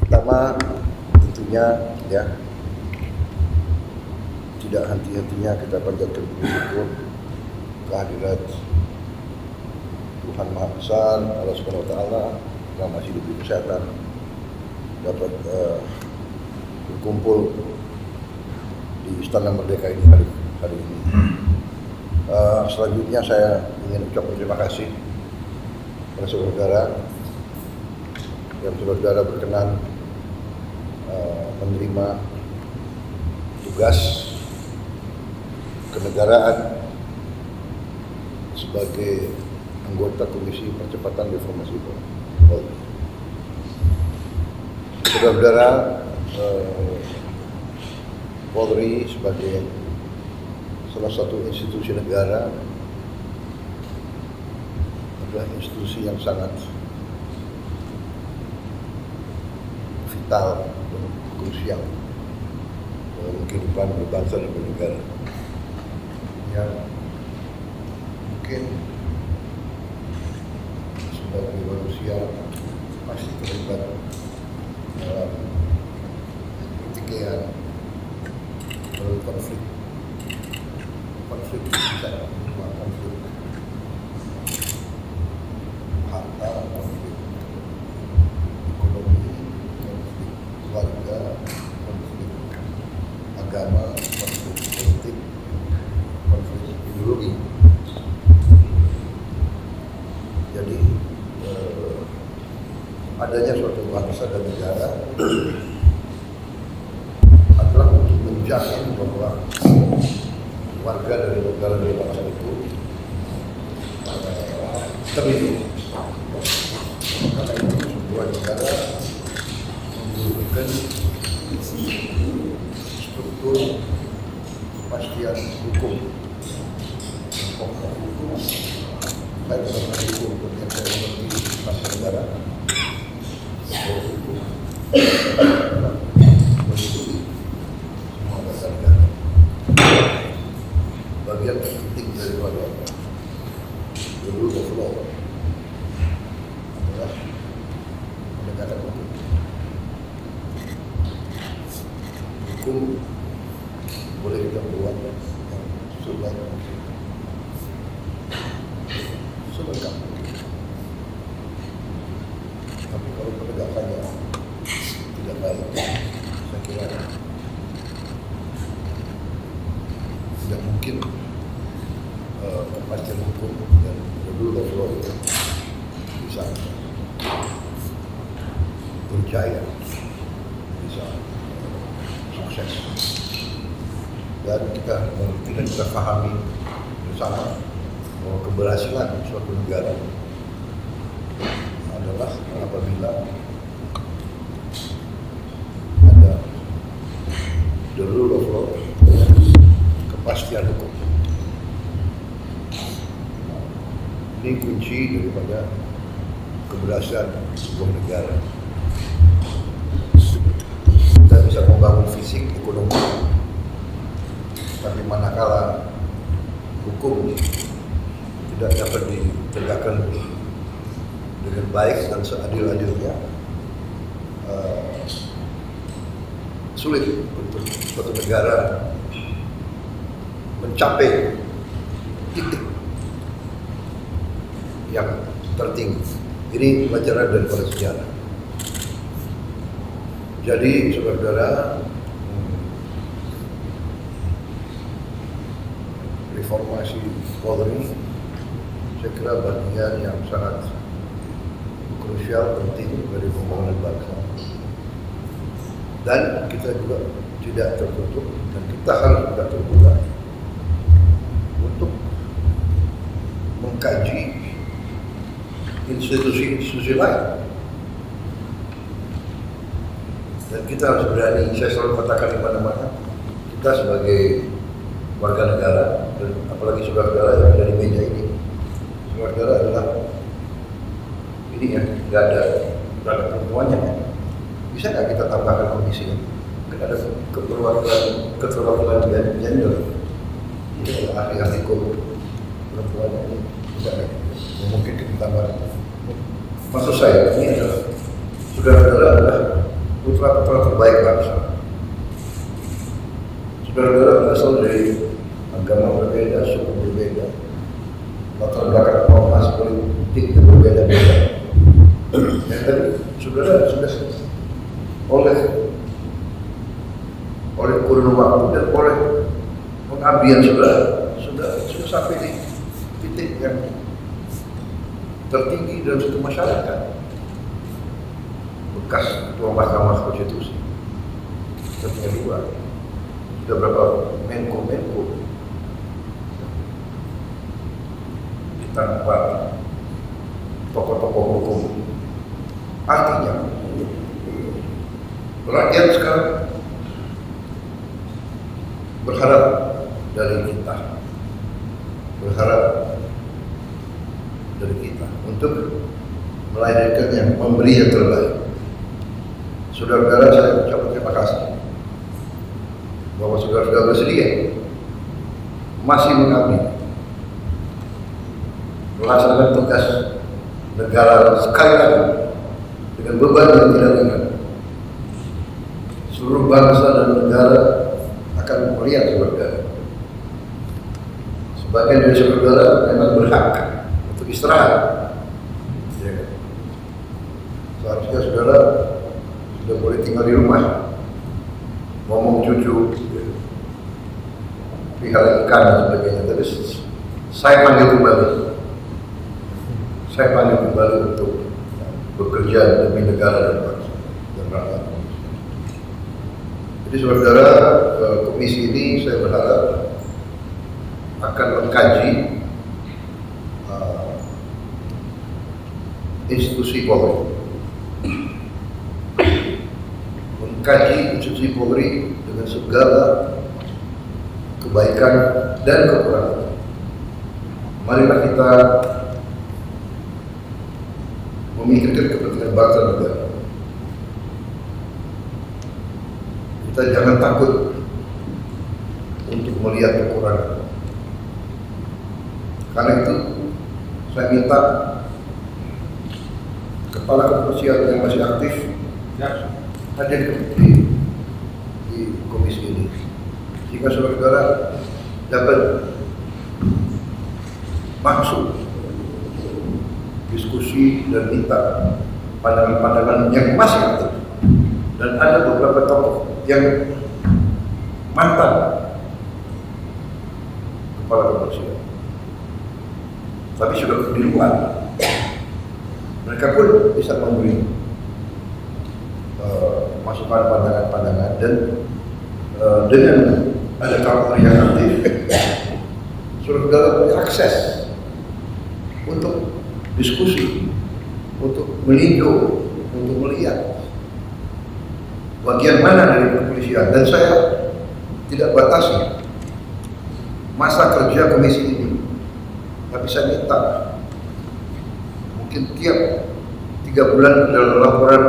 Pertama, tentunya ya tidak henti-hentinya kita panjatkan bersyukur kehadirat Tuhan Maha Besar, Allah Subhanahu Wa Taala yang masih diberi kesehatan dapat berkumpul di Istana Merdeka ini hari ini. Selanjutnya saya ingin ucapkan terima kasih kepada saudara yang saudara berkenan menerima tugas kenegaraan sebagai anggota Komisi Percepatan Reformasi Polri. Saudara-saudara, Polri sebagai salah satu institusi negara adalah institusi yang sangat vital dan krusial dalam kehidupan berbangsa dan bernegara. Yang mungkin sebagai manusia pasti terlibat dalam pertikaian, dalam konflik bisa berupa konflik harta, konflik ekonomi, konflik keluarga, konflik agama, konflik politik, konflik ideologi. Jadi adanya suatu bangsa dan negara adalah untuk menjamin bahwa warga dari negara dan bangsa itu terlindungi. Karena itu sebuah negara membutuhkan struktur kepastian hukum, baik dalam hukum yang saya mengerti bangsa negara, hukum melindungi semua dasar negara. Bagian penting daripada the rule of law adalah penegakan hukum. Hukum boleh kita buat yang sebaik mungkin, selengkap mungkin. Tapi kalau penegakannya tidak baik, saya kira tidak mungkin kepastian hukum dan the rule of law itu bisa berjaya, bisa sukses. Dan kita mengerti dan kita pahami bersama bahwa keberhasilan suatu negara adalah apabila ada the rule of law, kepastian hukum. Ini kunci daripada keberhasilan sebuah negara. Kita bisa membangun fisik, ekonomi, tapi manakala hukum tidak dapat ditegakkan dengan baik dan seadil-adilnya, sulit untuk suatu negara mencapai titik yang tertinggi. Ini pelajaran daripada sejarah. Jadi saudara-saudara, reformasi Polri saya kira bagian yang sangat krusial, penting dari pembangunan bangsa. Dan kita juga tidak tertutup dan kita harus juga terbuka untuk mengkaji institusi-institusi lain. Dan kita harus berani, saya selalu katakan di mana-mana, kita sebagai warga negara, dan apalagi saudara-saudara yang ada di meja ini, saudara-saudara adalah ini ya, nggak ada perempuannya. Bisa nggak kita tambahkan komisi ini? Kan ada keterwakilan gender. Ini adalah ahli-ahli hukum perempuannya ini. Bisa nggak? Mungkin kita tambahkan. Maksud saya ini adalah saudara-saudara adalah putra-putra terbaik bangsa. Saudara-saudara berasal dari agama berbeda, suku berbeda, latar belakang formasi politik yang berbeda-beda. Dan tadi saudara sudah oleh kurun waktu dan oleh pengabdian saudara sudah sampai di titik yang tertinggi dalam satu masyarakat. Bekas Ketua Mahkamah Konstitusi, tertinggal dua, sudah berapa menko kita nampak tokoh-tokoh hukum. Artinya rakyat sekarang berharap dari kita untuk melahirkan yang memberi yang terbaik. Saudara-saudara, saya ucapkan terima kasih bahwa saudara-saudara bersedia masih mengabdi melaksanakan tugas negara sekali lagi dengan beban yang tidak ringan. Seluruh bangsa dan negara akan melihat saudara. Sebagian dari saudara memang berhak untuk istirahat. Ya. Seharusnya saudara sudah boleh tinggal di rumah, ngomong cucu, pelihara ikan dan sebagainya. Tapi saya panggil kembali untuk bekerja demi negara dan bangsa dan rakyat. Jadi saudara, komisi ini saya berharap akan mengkaji institusi Polri, dengan segala kebaikan dan kekurangan. Marilah kita memikirkan kepentingan bangsa dan negara. Kita jangan takut untuk melihat kekurangan. Karena itu saya minta kepala kepolisian yang masih aktif hadir di komisi ini, sehingga saudara-saudara dapat masuk diskusi dan minta pandangan-pandangan yang masih aktif. Dan ada beberapa tokoh yang mantan kepala kepolisian, tapi sudah di luar. Mereka pun bisa memberi masukan pandangan-pandangan, dan dengan ada kawan yang aktif, saudara akses untuk diskusi, untuk meninjau, untuk melihat bagian mana dari kepolisian. Dan saya tidak batasi masa kerja komisi ini, tapi saya minta mungkin tiap 3 bulan dalam laporan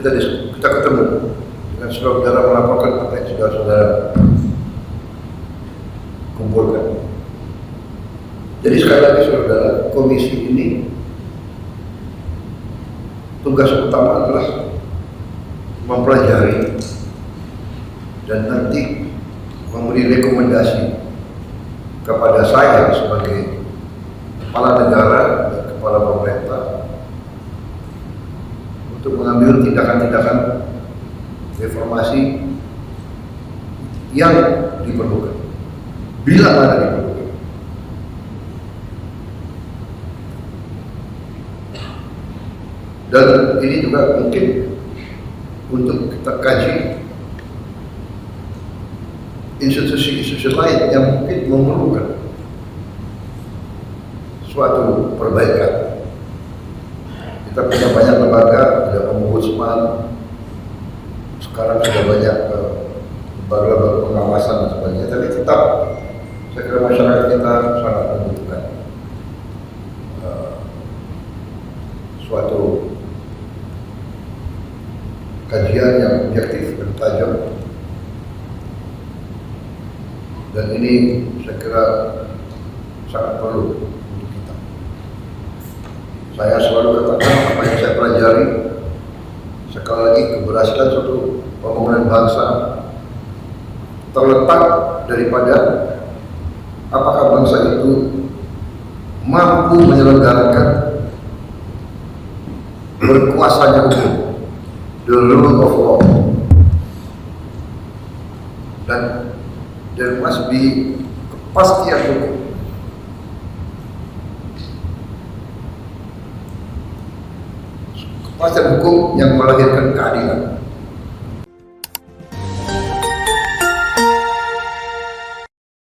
kita ketemu dengan saudara melaporkan apa yang sudah saudara kumpulkan. Jadi sekali lagi saudara, komisi ini tugas utama adalah mempelajari dan nanti memberi rekomendasi kepada saya sebagai kepala negara dan kepala pemerintah untuk mengambil tindakan-tindakan reformasi yang diperlukan, bila mana diperlukan. Dan ini juga mungkin untuk kita kaji institusi-institusi lain yang mungkin memerlukan suatu perbaikan. Kita punya banyak lembaga, ada ombudsman, sekarang sudah banyak lembaga pengawasan dan sebagainya. Tapi tetap saya kira masyarakat kita sangat membutuhkan suatu kajian yang objektif dan tajam, dan ini saya kira sangat perlu untuk kita. Saya selalu katakan apa yang saya pelajari, sekali lagi keberhasilan suatu pembangunan bangsa terletak daripada apakah bangsa itu mampu menyelenggarakan berkuasanya hukum, the rule of law, dan there must be kepastian hukum. Kepastian hukum yang melahirkan keadilan.